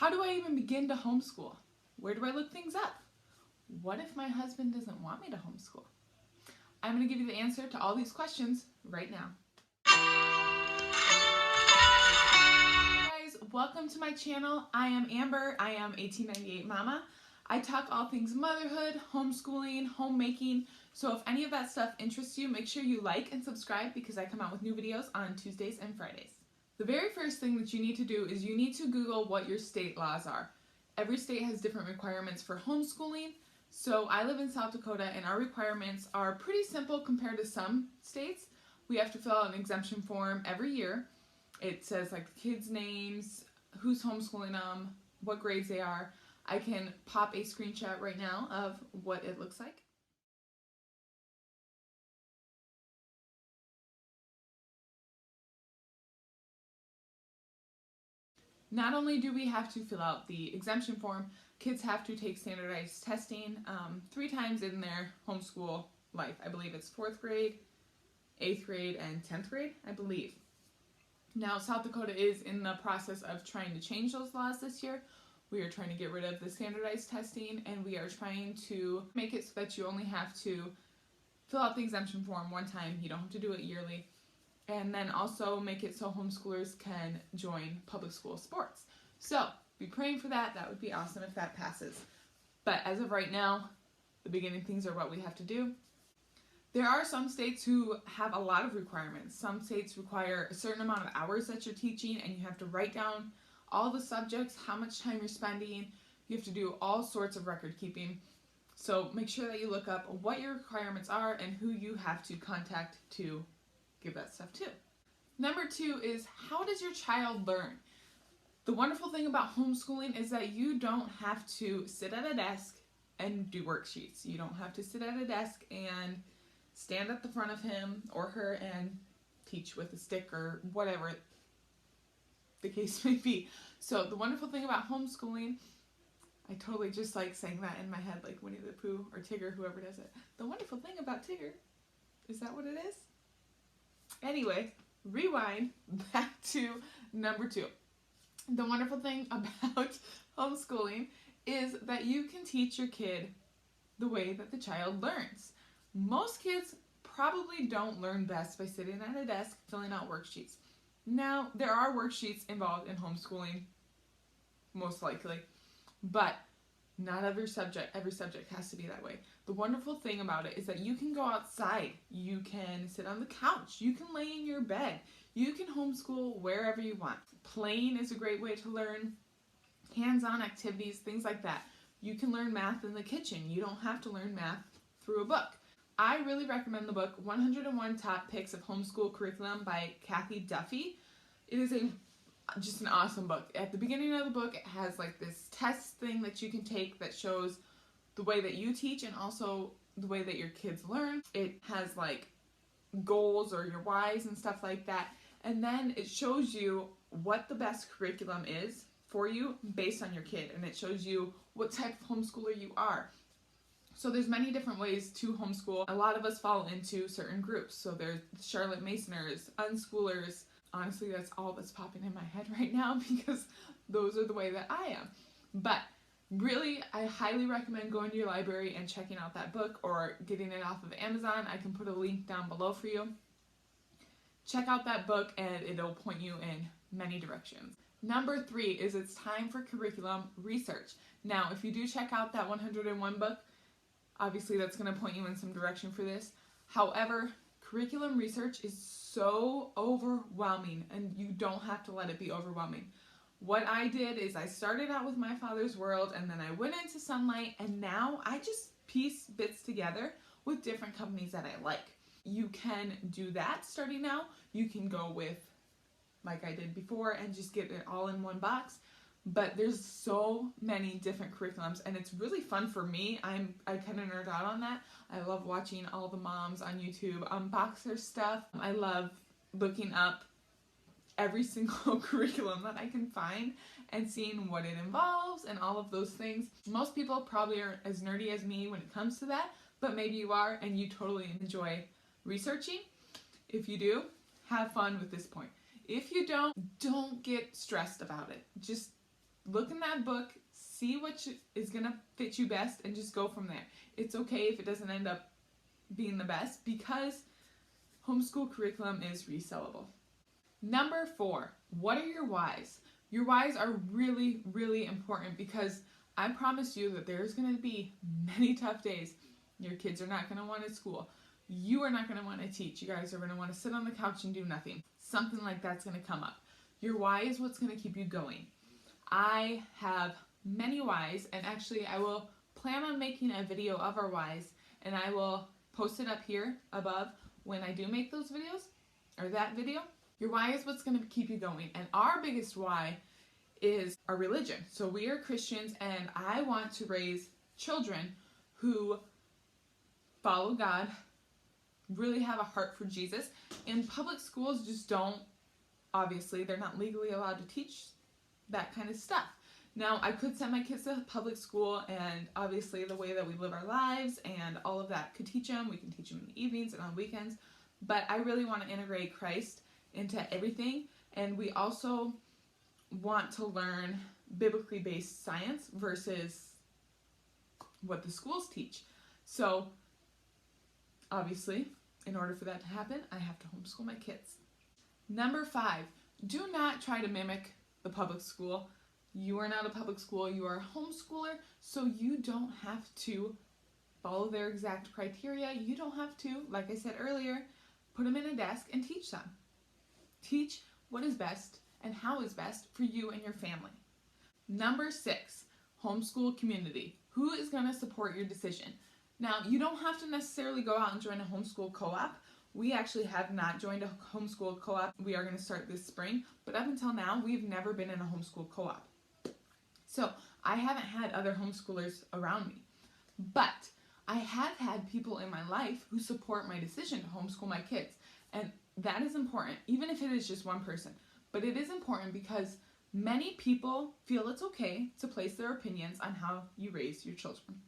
How do I even begin to homeschool? Where do I look things up? What if my husband doesn't want me to homeschool? I'm going to give you the answer to all these questions right now. Hey guys, welcome to my channel. I am Amber. I am 1898 Mama. I talk all things motherhood, homeschooling, homemaking. So if any of that stuff interests you, make sure you like and subscribe because I come out with new videos on Tuesdays and Fridays. The very first thing that you need to do is you need to Google what your state laws are. Every state has different requirements for homeschooling. So I live in South Dakota and our requirements are pretty simple compared to some states. We have to fill out an exemption form every year. It says like the kids' names, who's homeschooling them, what grades they are. I can pop a screenshot right now of what it looks like. Not only do we have to fill out the exemption form, kids have to take standardized testing 3 times in their homeschool life. I believe it's 4th grade, 8th grade, and 10th grade, I believe. Now, South Dakota is in the process of trying to change those laws this year. We are trying to get rid of the standardized testing, and we are trying to make it so that you only have to fill out the exemption form one time. You don't have to do it yearly. And then also make it so homeschoolers can join public school sports. So, be praying for that. That would be awesome if that passes. But as of right now, the beginning things are what we have to do. There are some states who have a lot of requirements. Some states require a certain amount of hours that you're teaching, and you have to write down all the subjects, how much time you're spending. You have to do all sorts of record keeping. So make sure that you look up what your requirements are and who you have to contact to give that stuff to. Number 2 is, how does your child learn? The wonderful thing about homeschooling is that you don't have to sit at a desk and do worksheets. You don't have to sit at a desk and stand at the front of him or her and teach with a stick or whatever the case may be. So the wonderful thing about homeschooling, I totally just like saying that in my head like Winnie the Pooh or Tigger, whoever does it. The wonderful thing about Tigger, is that what it is? Anyway, rewind back to number 2. The wonderful thing about homeschooling is that you can teach your kid the way that the child learns. Most kids probably don't learn best by sitting at a desk filling out worksheets. Now, there are worksheets involved in homeschooling, most likely, but not every subject has to be that way. The wonderful thing about it is that you can go outside, you can sit on the couch, you can lay in your bed, you can homeschool wherever you want. Playing is a great way to learn, hands-on activities, things like that. You can learn math in the kitchen. You don't have to learn math through a book. I really recommend the book 101 Top Picks of Homeschool Curriculum by Kathy Duffy. It is just an awesome book. At the beginning of the book, it has like this test thing that you can take that shows the way that you teach and also the way that your kids learn. It has like goals or your whys and stuff like that. And then it shows you what the best curriculum is for you based on your kid. And it shows you what type of homeschooler you are. So there's many different ways to homeschool. A lot of us fall into certain groups. So there's Charlotte Masoners, unschoolers. Honestly, that's all that's popping in my head right now because those are the way that I am. But really, I highly recommend going to your library and checking out that book or getting it off of Amazon. I can put a link down below for you. Check out that book and it'll point you in many directions. Number 3 is it's time for curriculum research. Now, if you do check out that 101 book, obviously that's going to point you in some direction for this. However, curriculum research is so overwhelming and you don't have to let it be overwhelming. What I did is I started out with My Father's World and then I went into Sunlight and now I just piece bits together with different companies that I like. You can do that starting now. You can go with, like I did before, and just get it all in one box. But there's so many different curriculums and it's really fun for me. I kind of nerd out on that. I love watching all the moms on YouTube unbox their stuff. I love looking up every single curriculum that I can find and seeing what it involves and all of those things. Most people probably aren't as nerdy as me when it comes to that, but maybe you are and you totally enjoy researching. If you do, have fun with this point. If you don't get stressed about it. Just look in that book, see what is going to fit you best, and just go from there. It's okay if it doesn't end up being the best, because homeschool curriculum is resellable. Number 4, what are your whys? Your whys are really, really important, because I promise you that there's going to be many tough days. Your kids are not going to want to school. You are not going to want to teach. You guys are going to want to sit on the couch and do nothing. Something like that's going to come up. Your why is what's going to keep you going. I have many whys, and actually I will plan on making a video of our whys, and I will post it up here above when I do make those videos, or that video. Your why is what's going to keep you going, and our biggest why is our religion. So we are Christians, and I want to raise children who follow God, really have a heart for Jesus, and public schools just don't, obviously, they're not legally allowed to teach that kind of stuff. Now, I could send my kids to public school, and obviously the way that we live our lives and all of that could teach them. We can teach them in the evenings and on weekends, but I really want to integrate Christ into everything, and we also want to learn biblically based science versus what the schools teach. So, obviously, in order for that to happen, I have to homeschool my kids. Number 5, do not try to mimic the public school. You are not a public school, you are a homeschooler, so you don't have to follow their exact criteria. You don't have to, like I said earlier, put them in a desk and teach them. Teach what is best and how is best for you and your family. Number 6, homeschool community. Who is going to support your decision? Now, you don't have to necessarily go out and join a homeschool co-op. We actually have not joined a homeschool co-op. We are going to start this spring, but up until now, we've never been in a homeschool co-op. So I haven't had other homeschoolers around me, but I have had people in my life who support my decision to homeschool my kids, and that is important, even if it is just one person. But it is important because many people feel it's okay to place their opinions on how you raise your children.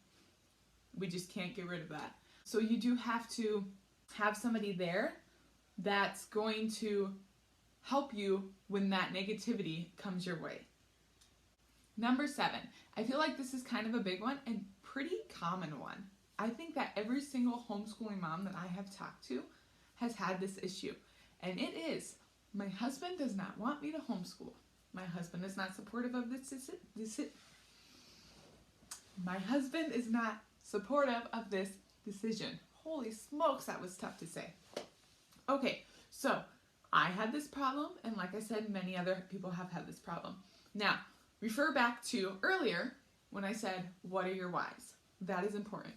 We just can't get rid of that. So you do have to have somebody there that's going to help you when that negativity comes your way. Number 7, I feel like this is kind of a big one and pretty common one. I think that every single homeschooling mom that I have talked to has had this issue, and it is, my husband does not want me to homeschool. My husband is not supportive of this. My husband is not supportive of this decision. Holy smokes, that was tough to say. Okay, so I had this problem, and like I said, many other people have had this problem. Now, refer back to earlier when I said, what are your whys? That is important.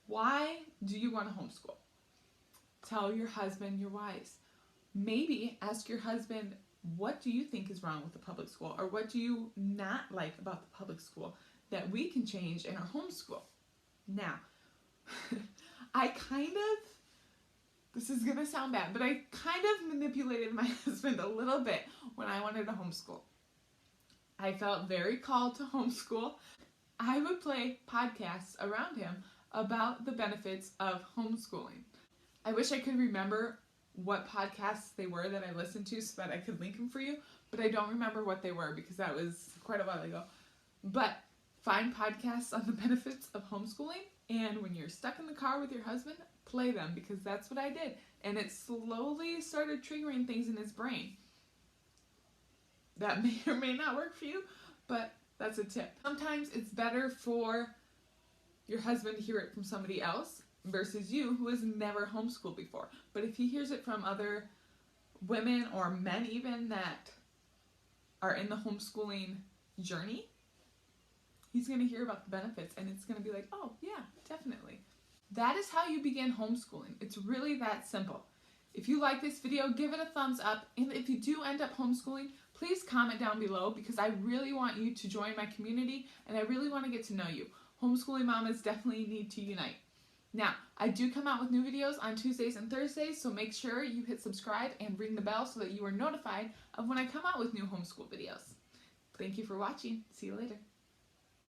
Why do you want to homeschool? Tell your husband your whys. Maybe ask your husband, what do you think is wrong with the public school? Or what do you not like about the public school that we can change in our homeschool? Now, this is going to sound bad, but I kind of manipulated my husband a little bit when I wanted to homeschool. I felt very called to homeschool. I would play podcasts around him about the benefits of homeschooling. I wish I could remember what podcasts they were that I listened to so that I could link them for you, but I don't remember what they were because that was quite a while ago. But find podcasts on the benefits of homeschooling, and when you're stuck in the car with your husband, play them, because that's what I did. And it slowly started triggering things in his brain. That may or may not work for you, but that's a tip. Sometimes it's better for your husband to hear it from somebody else versus you who has never homeschooled before. But if he hears it from other women or men even that are in the homeschooling journey, he's going to hear about the benefits, and it's going to be like, oh yeah, definitely. That is how you begin homeschooling. It's really that simple. If you like this video, give it a thumbs up, and if you do end up homeschooling, please comment down below, because I really want you to join my community, and I really want to get to know you. Homeschooling mamas definitely need to unite. Now, I do come out with new videos on Tuesdays and Thursdays, so make sure you hit subscribe and ring the bell so that you are notified of when I come out with new homeschool videos. Thank you for watching. See you later.